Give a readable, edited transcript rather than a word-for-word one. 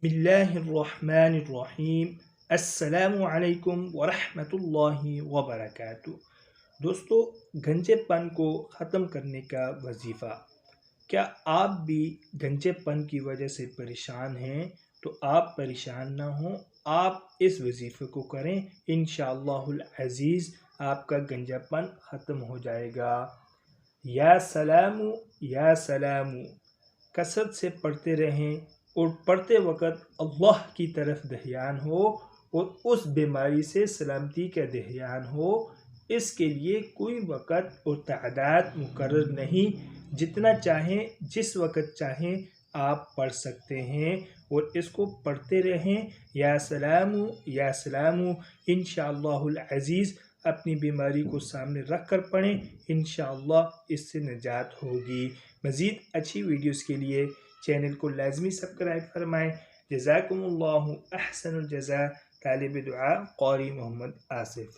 बिस्मिल्लाहिर्रहमानिर्रहीम। अस्सलामु अलैकुम वरहमतुल्लाहि वबरकातुह। दोस्तों, गंजेपन को ख़त्म करने का वजीफ़ा। क्या आप भी गंजेपन की वजह से परेशान हैं? तो आप परेशान ना हों, आप इस वजीफ़े को करें, इंशाअल्लाहुल अज़ीज़ आपका गंजापन ख़त्म हो जाएगा। या सलामू कसरत से पढ़ते रहें और पढ़ते वक़्त अल्लाह की तरफ ध्यान हो और उस बीमारी से सलामती का ध्यान हो। इसके लिए कोई वक़्त और तादाद मुकर्रर नहीं, जितना चाहें जिस वक़्त चाहें आप पढ़ सकते हैं और इसको पढ़ते रहें। या सलामू इंशाअल्लाहुल अज़ीज़ अपनी बीमारी को सामने रख कर पढ़ें, इंशाअल्लाह इससे निजात होगी। मज़ीद अच्छी वीडियोस के लिए चैनल को लाजमी सब्सक्राइब फरमाएँ। जज़ाकुमुल्लाहु अहसनुल जज़ा। तालिब दुआ क़ारी मोहम्मद आसिफ।